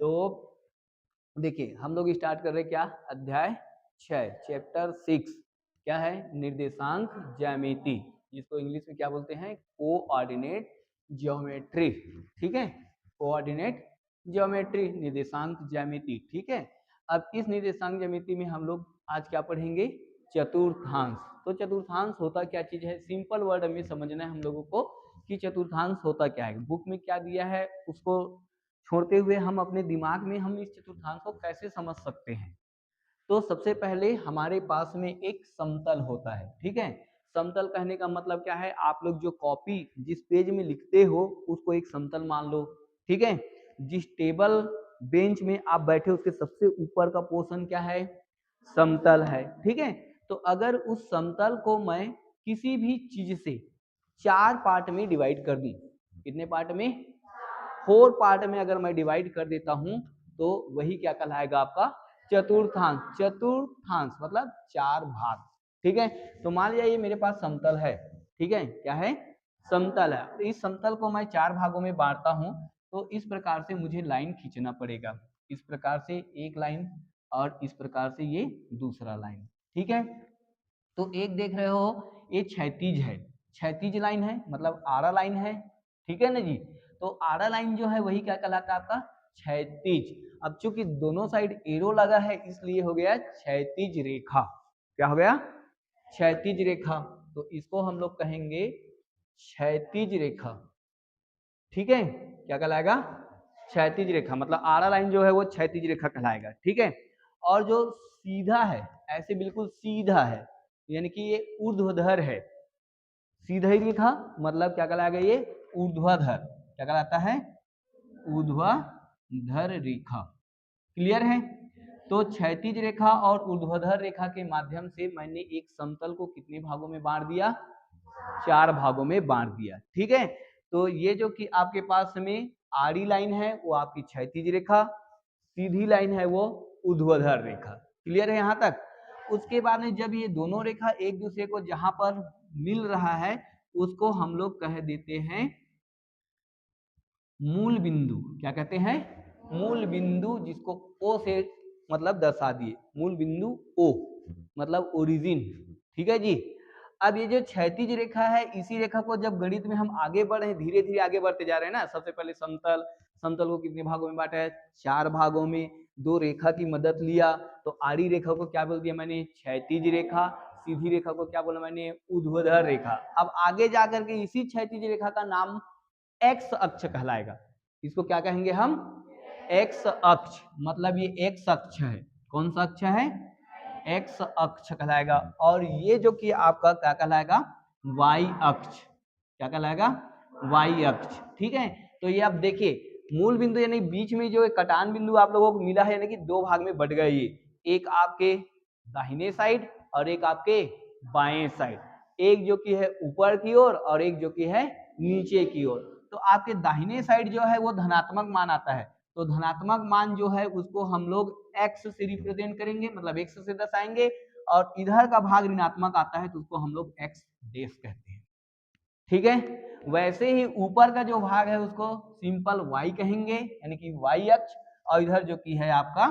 तो देखिए हम लोग स्टार्ट कर रहे हैं क्या, अध्याय 6 चैप्टर 6 क्या है, निर्देशांक ज्यामिति, जिसको इंग्लिश में क्या बोलते हैं, कोऑर्डिनेट ज्योमेट्री। ठीक है, कोऑर्डिनेट ज्योमेट्री, निर्देशांक ज्यामिति। ठीक है, अब इस निर्देशांक ज्यामिति में हम लोग आज क्या पढ़ेंगे, चतुर्थांश। तो चतुर्थांश होता क्या चीज है, सिंपल वर्ड में समझना है हम लोगों को कि चतुर्थांश होता क्या है। बुक में क्या दिया है उसको छोड़ते हुए हम अपने दिमाग में हम इस चतुर्थांश को कैसे समझ सकते हैं। तो सबसे पहले हमारे पास में एक समतल होता है। ठीक है, समतल कहने का मतलब क्या है, आप लोग जो कॉपी जिस पेज में लिखते हो उसको एक समतल मान लो। ठीक है, जिस टेबल बेंच में आप बैठे उसके सबसे ऊपर का पोर्शन क्या है, समतल है। ठीक है, तो अगर उस समतल को मैं किसी भी चीज से 4 पार्ट में डिवाइड कर दूं, कितने पार्ट में, 4 पार्ट में अगर मैं डिवाइड कर देता हूं तो वही क्या कहलाएगा, आपका चतुर्थांश। चतुर्थांश मतलब 4 भाग। ठीक है, तो मान लिया ये मेरे पास समतल है। ठीक है, क्या है, समतल है। तो इस समतल को मैं 4 भागों में बांटता हूं, तो इस प्रकार से मुझे लाइन खींचना पड़ेगा। इस प्रकार से एक लाइन और इस प्रकार से ये दूसरा लाइन। ठीक है, तो एक देख रहे हो ये क्षैतिज है, क्षैतिज लाइन है मतलब आड़ा लाइन है। ठीक है ना जी, तो आड़ा लाइन जो है वही क्या कहलाता है, आपका क्षैतिज। अब चूंकि दोनों साइड एरो लगा है इसलिए हो गया क्षैतिज रेखा। क्या हो गया, क्षैतिज रेखा। तो इसको हम लोग कहेंगे क्षैतिज रेखा। ठीक है, क्या कहलाएगा, क्षैतिज रेखा, मतलब आड़ा लाइन जो है वो क्षैतिज रेखा कहलाएगा। ठीक है, और जो सीधा है, ऐसे बिल्कुल सीधा है, यानी कि ये ऊर्ध्वाधर है, सीधा ही रेखा मतलब क्या कहलाएगा, ये ऊर्ध्वाधर। क्या कहलाता है, ऊर्ध्वाधर रेखा। क्लियर है, तो क्षैतिज रेखा और ऊर्ध्वाधर रेखा के माध्यम से मैंने एक समतल को कितने भागों में बांट दिया, 4 भागों में बांट दिया। ठीक है, तो ये जो कि आपके पास में आड़ी लाइन है वो आपकी क्षैतिज रेखा, सीधी लाइन है वो ऊर्ध्वाधर रेखा। क्लियर है यहाँ तक। उसके बाद में जब ये दोनों रेखा एक दूसरे को जहां पर मिल रहा है उसको हम लोग कह देते हैं मूल बिंदु। क्या कहते हैं, मूल बिंदु, जिसको ओ से मतलब दर्शा दिए, मूल बिंदु ओ मतलब ओरिजिन। ठीक है जी, अब ये जो क्षैतिज रेखा है इसी रेखा को जब गणित में हम आगे बढ़ रहे हैं, धीरे धीरे आगे बढ़ते जा रहे हैं ना, सबसे पहले समतल, समतल को कितने भागों में बांटा है, 4 भागों में। 2 रेखा की मदद लिया, तो आड़ी रेखा को क्या बोल दिया मैंने, क्षैतिज रेखा, सीधी रेखा को क्या बोला मैंने, ऊर्ध्वाधर रेखा। अब आगे जाकर के इसी क्षैतिज रेखा का नाम एक्स अक्ष कहलाएगा। इसको क्या कहेंगे हम, एक्स अक्ष, मतलब ये एक्स अक्ष है। कौन सा अक्ष है, एक्स अक्ष कहलाएगा। और ये जो कि आपका क्या कहलाएगा, वाई अक्ष। क्या कहलाएगा, वाई अक्ष। ठीक है, तो ये आप देखिए मूल बिंदु यानी बीच में जो एक कटान बिंदु आप लोगों को मिला है, यानी कि 2 भाग में बढ़ गए ये, एक आपके दाहिने साइड और एक आपके बाएं साइड, एक जो कि है ऊपर की ओर और एक जो कि है नीचे की ओर। तो आपके दाहिने साइड जो है वो धनात्मक मान आता है, तो धनात्मक मान जो है उसको हम लोग x से रिप्रेजेंट करेंगे, मतलब x से दर्शाएंगे, और इधर का भाग ऋणात्मक आता है तो उसको हम लोग x डेश कहते हैं। ठीक है, वैसे ही ऊपर का जो भाग है उसको सिंपल y कहेंगे, यानी कि y अक्ष, और इधर जो कि है आपका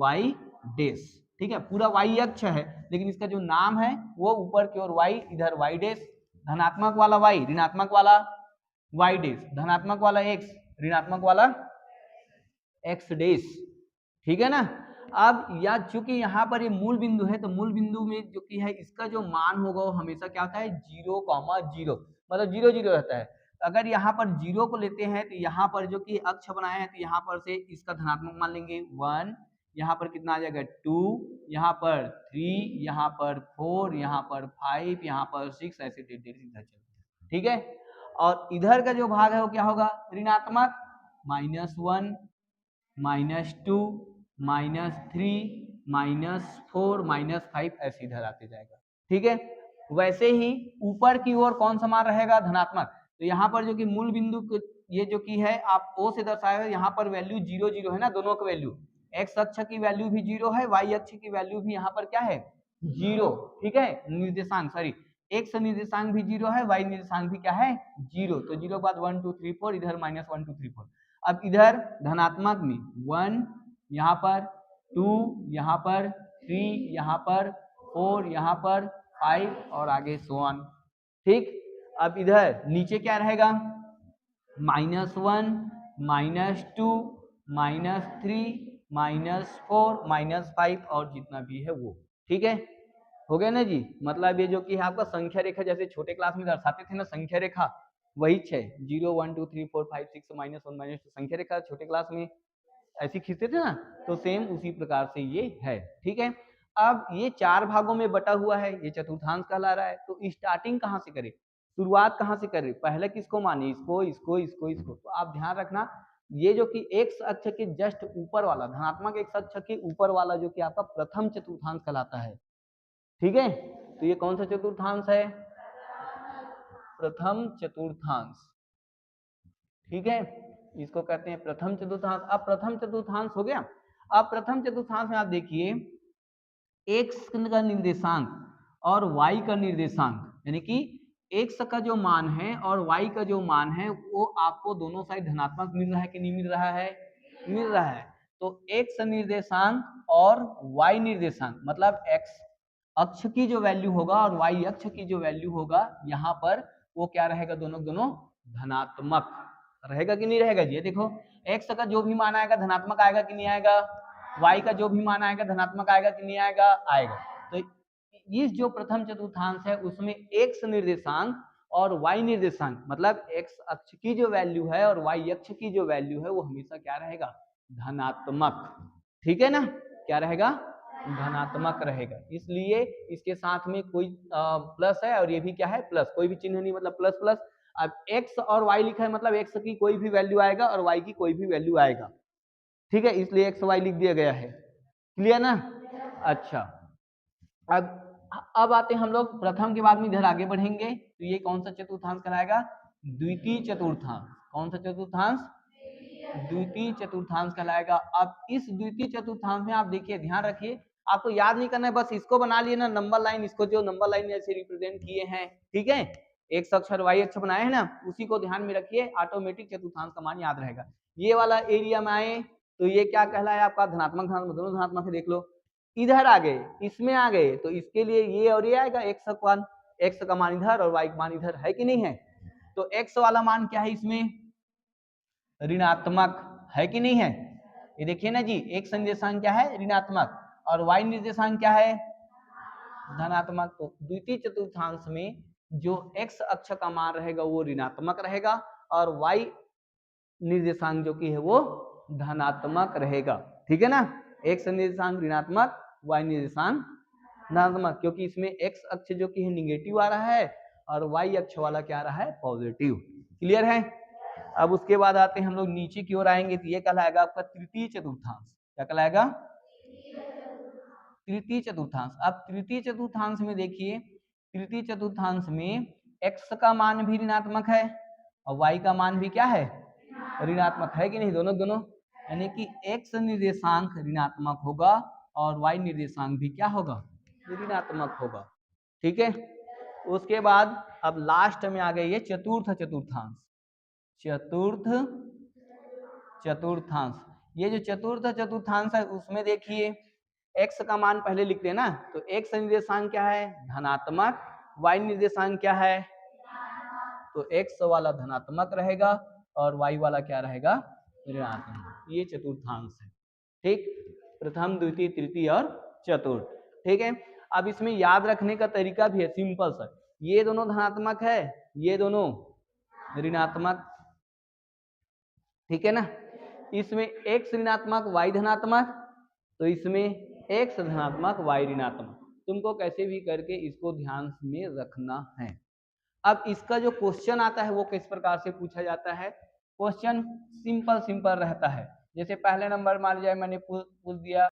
y डेश। ठीक है, पूरा y अक्ष है लेकिन इसका जो नाम है वो ऊपर की ओर y, इधर y डेश, धनात्मक वाला y, ऋणात्मक वाला y डेश, धनात्मक वाला x, ऋणात्मक वाला x डेश। ठीक है ना। अब या चूंकि यहाँ पर ये मूल बिंदु है तो मूल बिंदु में जो कि है इसका जो मान होगा वो हमेशा क्या होता है, 0,0, मतलब 0 0 रहता है। अगर यहाँ पर 0 को लेते हैं तो यहाँ पर जो कि अक्ष बनाए हैं तो यहाँ पर से इसका धनात्मक मान लेंगे 1, यहाँ पर कितना आ जाएगा 2, यहाँ पर 3, यहाँ पर 4, यहाँ पर 5, यहाँ पर 6, ऐसे इधर चलते। ठीक है, और इधर का जो भाग है वो क्या होगा, ऋणात्मक, -1, -2, -3, -4, -5, ऐसे इधर आते जाएगा। ठीक है, वैसे ही ऊपर की ओर कौन सा मान रहेगा, धनात्मक। तो यहाँ पर जो कि मूल बिंदु ये जो कि है आप O से दर्शाए हुए, यहाँ पर वैल्यू 0 0 है ना, दोनों का वैल्यू, x अक्ष की वैल्यू भी 0 है, y अक्ष की वैल्यू भी यहाँ पर क्या है, 0। ठीक है, निर्देशांक सॉरी x निर्देशांक भी 0 है, y निर्देशांक भी क्या है, 0। तो 0 के बाद 1 2 3 4, इधर -1 2 3 4। अब इधर धनात्मक में 1 यहाँ पर, 2 यहाँ पर, 3 यहाँ पर, 4 यहाँ पर, 5 और आगे so on। ठीक, अब इधर नीचे क्या रहेगा, -1, -2, -3, -4, -5 और जितना भी है वो। ठीक है, हो गया ना जी। मतलब ये जो कि है आपका संख्या रेखा, जैसे छोटे क्लास में दर्शाते थे ना संख्या रेखा, वही 6 0 1 2 3 4 5 6 -1 -2 संख्या रेखा छोटे क्लास में ऐसी खींचते थे ना, तो सेम उसी प्रकार से ये है। ठीक है, अब ये 4 भागों में बटा हुआ है, ये चतुर्थांश कहला रहा है। तो स्टार्टिंग कहाँ से करें, शुरुआत कहाँ से करें, पहले किसको माने, इसको इसको इसको इसको। तो आप ध्यान रखना, ये जो कि एक्स अक्ष के जस्ट ऊपर वाला, धनात्मक एक्स अक्ष के ऊपर वाला जो कि आपका प्रथम चतुर्थांश कहलाता है। ठीक है, तो ये कौन सा चतुर्थांश है, प्रथम चतुर्थांश। ठीक है, इसको कहते हैं प्रथम चतुर्थांश। अब प्रथम चतुर्थांश हो गया। अब प्रथम चतुर्थांश में आप देखिए एक्स का निर्देशांक और वाई का निर्देशांक, यानी कि एक्स का जो मान है और वाई का जो मान है वो आपको दोनों साइड धनात्मक मिल रहा है कि नहीं मिल रहा है, मिल रहा है। तो एक्स निर्देशांक और वाई निर्देशांक मतलब एक्स अक्ष की जो वैल्यू होगा और वाई अक्ष की जो वैल्यू होगा, यहाँ पर वो क्या रहेगा, दोनों दोनों धनात्मक रहेगा कि नहीं रहेगा जी। ये देखो एक्स का जो भी मान आएगा धनात्मक आएगा कि नहीं आएगा, वाई का जो भी मान आएगा धनात्मक आएगा कि नहीं आएगा, आएगा। तो इस जो प्रथम चतुर्थांश है उसमें एक्स निर्देशांक और वाई निर्देशांक मतलब एक्स अक्ष की जो वैल्यू है और वाई अक्ष की जो वैल्यू है वो हमेशा क्या रहेगा, धनात्मक। ठीक है ना, क्या रहेगा, धनात्मक रहेगा। इसलिए इसके साथ में कोई प्लस है और ये भी क्या है, प्लस, कोई भी चिन्ह नहीं, मतलब प्लस प्लस। अब x और y लिखा है मतलब x की कोई भी वैल्यू आएगा और y की कोई भी वैल्यू आएगा। ठीक है, इसलिए x y लिख दिया गया है। क्लियर ना, अच्छा। अब आते हैं हम लोग प्रथम के बाद में इधर आगे बढ़ेंगे। तो ये कौन सा चतुर्थांश कहलाएगा, द्वितीय चतुर्थांश। कौन सा चतुर्थांश, द्वितीय चतुर्थांश कहलाएगा। अब इस द्वितीय चतुर्थांश में आप देखिए, ध्यान रखिए, आपको याद नहीं करना है, बस इसको बना लिए ना नंबर लाइन, इसको जो नंबर लाइन ऐसे रिप्रेजेंट किए हैं, ठीक है, एक्स अक्ष और वाई अक्ष बनाए हैं ना, उसी को ध्यान में रखिए, ऑटोमेटिक चतुर्थांश का मान याद रहेगा। ये वाला एरिया में आए तो ये क्या कहलाया आपका, धनात्मक धनात्मक दोनों धनात्मक है, देख लो। इधर आ गए, इसमें आ गए, तो इसके लिए ये और ये आएगा, एक्स का मान इधर और वाई का मान इधर, है कि नहीं है। तो एक्स वाला मान क्या है इसमें, ऋणात्मक, है कि नहीं है। ये देखिए ना जी, एक्स निर्देशांक क्या है, ऋणात्मक, और वाई निर्देशांक क्या है, धनात्मक। तो द्वितीय चतुर्थांश में जो एक्स अक्ष का मान रहेगा वो ऋणात्मक रहेगा और वाई निर्देशांक जो कि है वो धनात्मक रहेगा। ठीक है ना, एक्स निर्देशांक ऋणात्मक, वाई निर्देशांक धनात्मक, क्योंकि इसमें एक्स अक्ष जो कि है निगेटिव आ रहा है और वाई अक्ष वाला क्या आ रहा है, पॉजिटिव। क्लियर है। अब उसके बाद आते हैं हम लोग नीचे की ओर आएंगे, तो ये कहलाएगा आपका तृतीय चतुर्थांश। क्या कहलाएगा, तृतीय चतुर्थांश। अब तृतीय चतुर्थांश में देखिए, तृतीय चतुर्थांश में x का मान भी ऋणात्मक है और y का मान भी क्या है, ऋणात्मक, है कि नहीं, दोनों दोनों, यानी कि x निर्देशांक ऋणात्मक होगा और y निर्देशांक भी क्या होगा, ऋणात्मक होगा। ठीक है, उसके बाद अब लास्ट में आ गए ये चतुर्थ चतुर्थांश। चतुर्थ चतुर्थांश, ये जो चतुर्थ चतुर्थांश है उसमें देखिए x का मान पहले लिखते हैं ना, तो x निर्देशांक क्या है, धनात्मक, y निर्देशांक क्या है, तो x वाला धनात्मक रहेगा और y वाला क्या रहेगा, ऋणात्मक। ये चतुर्थांश है। ठीक, प्रथम द्वितीय तृतीय और चतुर्थ। ठीक है, अब इसमें याद रखने का तरीका भी है, सिंपल सा, ये दोनों धनात्मक है, ये दोनों ऋणात्मक। ठीक है ना, इसमें x ऋणात्मक y धनात्मक, तो इसमें x धनात्मक y ऋणात्मक। तुमको कैसे भी करके इसको ध्यान में रखना है। अब इसका जो क्वेश्चन आता है वो किस प्रकार से पूछा जाता है, क्वेश्चन सिंपल रहता है। जैसे पहले नंबर मान लीजिए मैंने पूछ दिया